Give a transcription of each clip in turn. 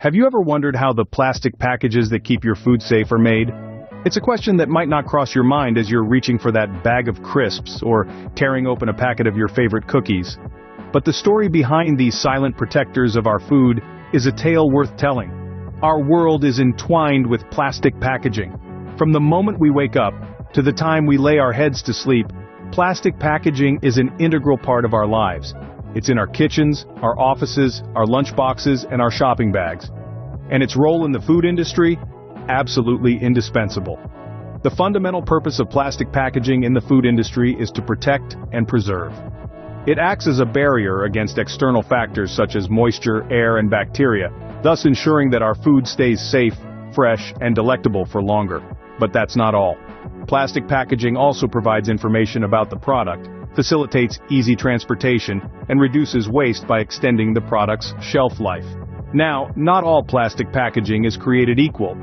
Have you ever wondered how the plastic packages that keep your food safe are made? It's a question that might not cross your mind as you're reaching for that bag of crisps or tearing open a packet of your favorite cookies. But the story behind these silent protectors of our food is a tale worth telling. Our world is entwined with plastic packaging. From the moment we wake up to the time we lay our heads to sleep, plastic packaging is an integral part of our lives. It's in our kitchens, our offices, our lunchboxes, and our shopping bags. And its role in the food industry? Absolutely indispensable. The fundamental purpose of plastic packaging in the food industry is to protect and preserve. It acts as a barrier against external factors such as moisture, air, and bacteria, thus ensuring that our food stays safe, fresh, and delectable for longer. But that's not all. Plastic packaging also provides information about the product, facilitates easy transportation, and reduces waste by extending the product's shelf life. Now, not all plastic packaging is created equal.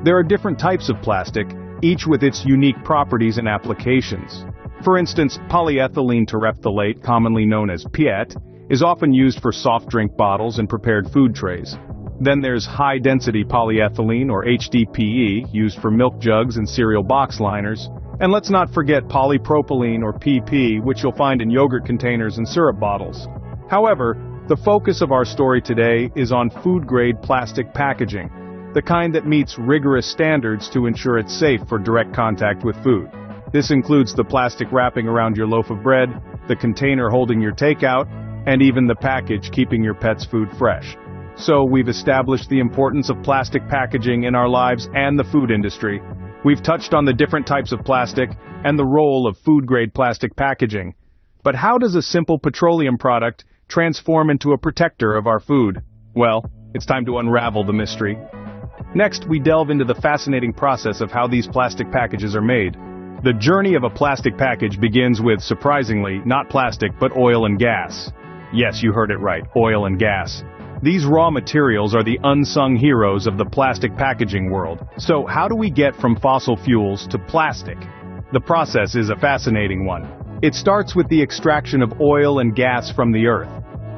There are different types of plastic, each with its unique properties and applications. For instance, polyethylene terephthalate, commonly known as PET, is often used for soft drink bottles and prepared food trays. Then there's high-density polyethylene, or HDPE, used for milk jugs and cereal box liners. And let's not forget polypropylene, or PP, which you'll find in yogurt containers and syrup bottles. However, the focus of our story today is on food-grade plastic packaging, the kind that meets rigorous standards to ensure it's safe for direct contact with food. This includes the plastic wrapping around your loaf of bread, the container holding your takeout, and even the package keeping your pet's food fresh. So we've established the importance of plastic packaging in our lives and the food industry. We've touched on the different types of plastic and the role of food-grade plastic packaging. But how does a simple petroleum product transform into a protector of our food? Well, it's time to unravel the mystery. Next, we delve into the fascinating process of how these plastic packages are made. The journey of a plastic package begins with, surprisingly, not plastic but oil and gas. Yes, you heard it right, oil and gas. These raw materials are the unsung heroes of the plastic packaging world. So how do we get from fossil fuels to plastic? The process is a fascinating one. It starts with the extraction of oil and gas from the earth.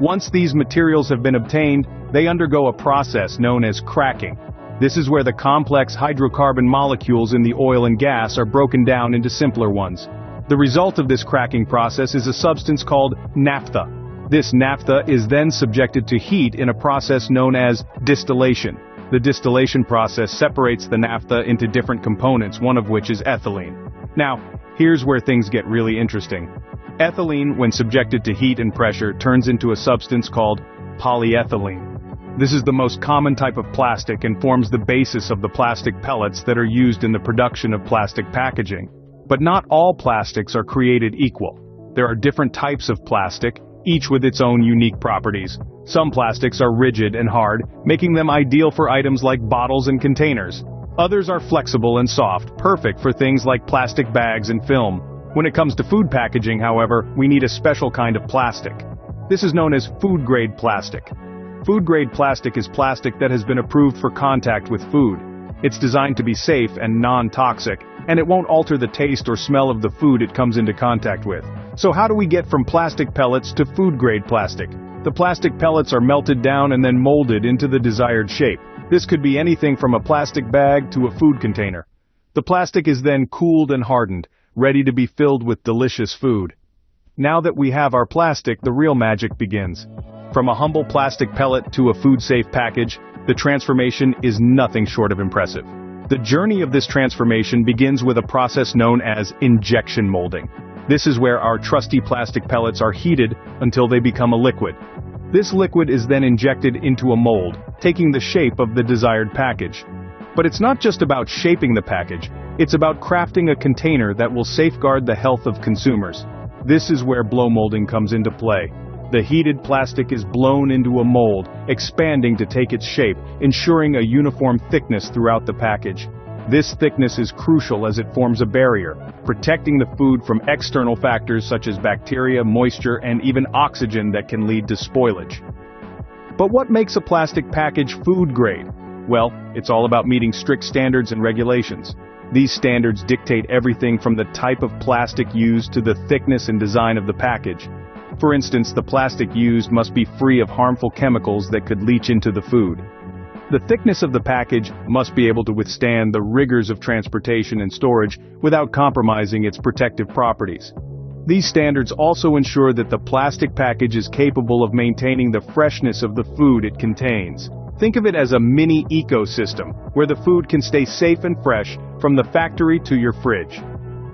Once these materials have been obtained, they undergo a process known as cracking. This is where the complex hydrocarbon molecules in the oil and gas are broken down into simpler ones. The result of this cracking process is a substance called naphtha. This naphtha is then subjected to heat in a process known as distillation. The distillation process separates the naphtha into different components, one of which is ethylene. Now, here's where things get really interesting. Ethylene, when subjected to heat and pressure, turns into a substance called polyethylene. This is the most common type of plastic and forms the basis of the plastic pellets that are used in the production of plastic packaging. But not all plastics are created equal. There are different types of plastic, each with its own unique properties. Some plastics are rigid and hard, making them ideal for items like bottles and containers. Others are flexible and soft, perfect for things like plastic bags and film. When it comes to food packaging, however, we need a special kind of plastic. This is known as food-grade plastic. Food-grade plastic is plastic that has been approved for contact with food. It's designed to be safe and non-toxic, and it won't alter the taste or smell of the food it comes into contact with. So how do we get from plastic pellets to food-grade plastic? The plastic pellets are melted down and then molded into the desired shape. This could be anything from a plastic bag to a food container. The plastic is then cooled and hardened, ready to be filled with delicious food. Now that we have our plastic, the real magic begins. From a humble plastic pellet to a food-safe package, the transformation is nothing short of impressive. The journey of this transformation begins with a process known as injection molding. This is where our trusty plastic pellets are heated until they become a liquid. This liquid is then injected into a mold, taking the shape of the desired package. But it's not just about shaping the package, it's about crafting a container that will safeguard the health of consumers. This is where blow molding comes into play. The heated plastic is blown into a mold, expanding to take its shape, ensuring a uniform thickness throughout the package. This thickness is crucial as it forms a barrier, protecting the food from external factors such as bacteria, moisture, and even oxygen that can lead to spoilage. But what makes a plastic package food grade? Well, it's all about meeting strict standards and regulations. These standards dictate everything from the type of plastic used to the thickness and design of the package. For instance, the plastic used must be free of harmful chemicals that could leach into the food. The thickness of the package must be able to withstand the rigors of transportation and storage without compromising its protective properties. These standards also ensure that the plastic package is capable of maintaining the freshness of the food it contains. Think of it as a mini ecosystem, where the food can stay safe and fresh from the factory to your fridge.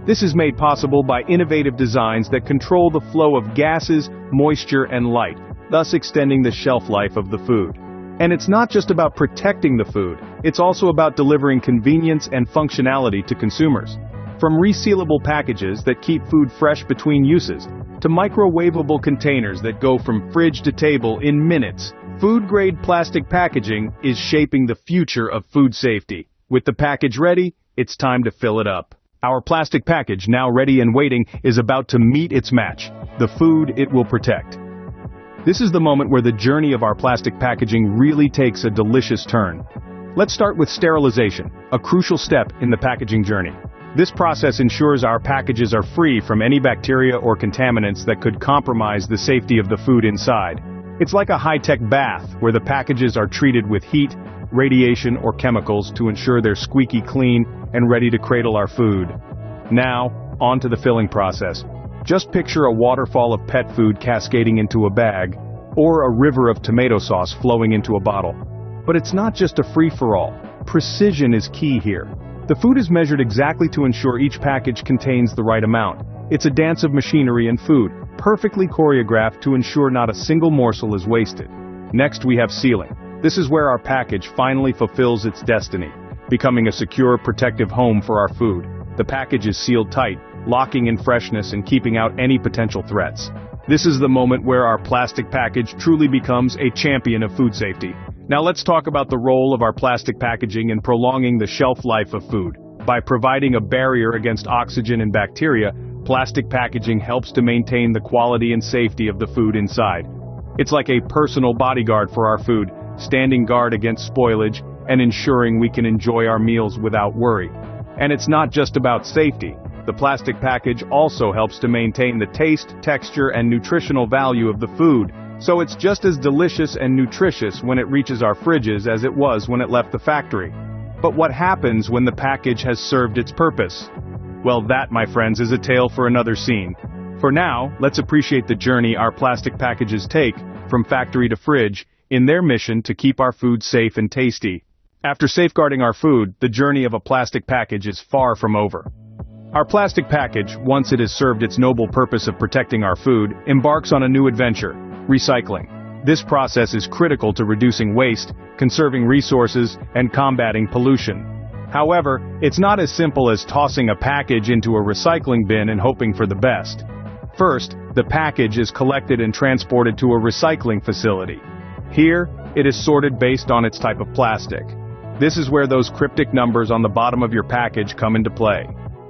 This is made possible by innovative designs that control the flow of gases, moisture, and light, thus extending the shelf life of the food. And it's not just about protecting the food, it's also about delivering convenience and functionality to consumers. From resealable packages that keep food fresh between uses, to microwavable containers that go from fridge to table in minutes, food-grade plastic packaging is shaping the future of food safety. With the package ready, it's time to fill it up. Our plastic package, now ready and waiting, is about to meet its match, the food it will protect. This is the moment where the journey of our plastic packaging really takes a delicious turn. Let's start with sterilization, a crucial step in the packaging journey. This process ensures our packages are free from any bacteria or contaminants that could compromise the safety of the food inside. It's like a high-tech bath, where the packages are treated with heat, radiation, or chemicals to ensure they're squeaky clean and ready to cradle our food. Now, on to the filling process. Just picture a waterfall of pet food cascading into a bag, or a river of tomato sauce flowing into a bottle. But it's not just a free-for-all. Precision is key here. The food is measured exactly to ensure each package contains the right amount. It's a dance of machinery and food, perfectly choreographed to ensure not a single morsel is wasted. Next, we have sealing. This is where our package finally fulfills its destiny, becoming a secure, protective home for our food. The package is sealed tight, locking in freshness and keeping out any potential threats. This is the moment where our plastic package truly becomes a champion of food safety. Now let's talk about the role of our plastic packaging in prolonging the shelf life of food. By providing a barrier against oxygen and bacteria, plastic packaging helps to maintain the quality and safety of the food inside. It's like a personal bodyguard for our food, standing guard against spoilage and ensuring we can enjoy our meals without worry. And it's not just about safety. The plastic package also helps to maintain the taste, texture, and nutritional value of the food, so it's just as delicious and nutritious when it reaches our fridges as it was when it left the factory. But what happens when the package has served its purpose? Well, that, my friends, is a tale for another scene. For now, let's appreciate the journey our plastic packages take, from factory to fridge, in their mission to keep our food safe and tasty. After safeguarding our food, the journey of a plastic package is far from over. Our plastic package, once it has served its noble purpose of protecting our food, embarks on a new adventure: recycling. This process is critical to reducing waste, conserving resources, and combating pollution. However, it's not as simple as tossing a package into a recycling bin and hoping for the best. First, the package is collected and transported to a recycling facility. Here, it is sorted based on its type of plastic. This is where those cryptic numbers on the bottom of your package come into play.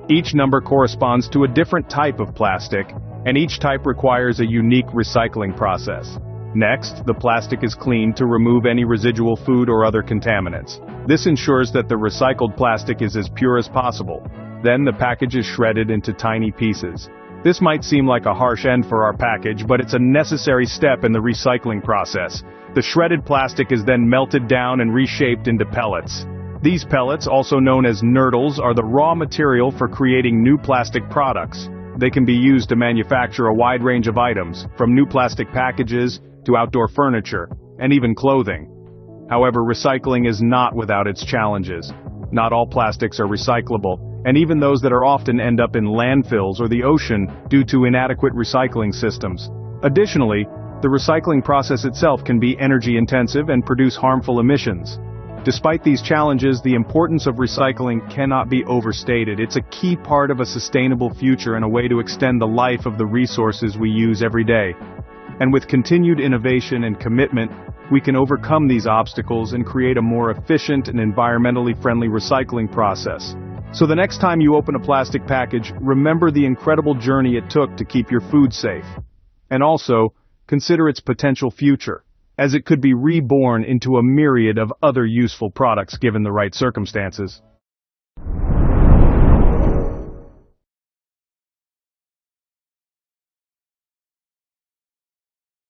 Each number corresponds to a different type of plastic, and each type requires a unique recycling process. Next, the plastic is cleaned to remove any residual food or other contaminants. This ensures that the recycled plastic is as pure as possible. Then the package is shredded into tiny pieces. This might seem like a harsh end for our package, but it's a necessary step in the recycling process. The shredded plastic is then melted down and reshaped into pellets. These pellets, also known as nurdles, are the raw material for creating new plastic products. They can be used to manufacture a wide range of items, from new plastic packages to outdoor furniture, and even clothing. However, recycling is not without its challenges. Not all plastics are recyclable, and even those that are often end up in landfills or the ocean due to inadequate recycling systems. Additionally, the recycling process itself can be energy-intensive and produce harmful emissions. Despite these challenges, the importance of recycling cannot be overstated. It's a key part of a sustainable future and a way to extend the life of the resources we use every day. And with continued innovation and commitment, we can overcome these obstacles and create a more efficient and environmentally friendly recycling process. So the next time you open a plastic package, remember the incredible journey it took to keep your food safe. And also, consider its potential future, as it could be reborn into a myriad of other useful products given the right circumstances.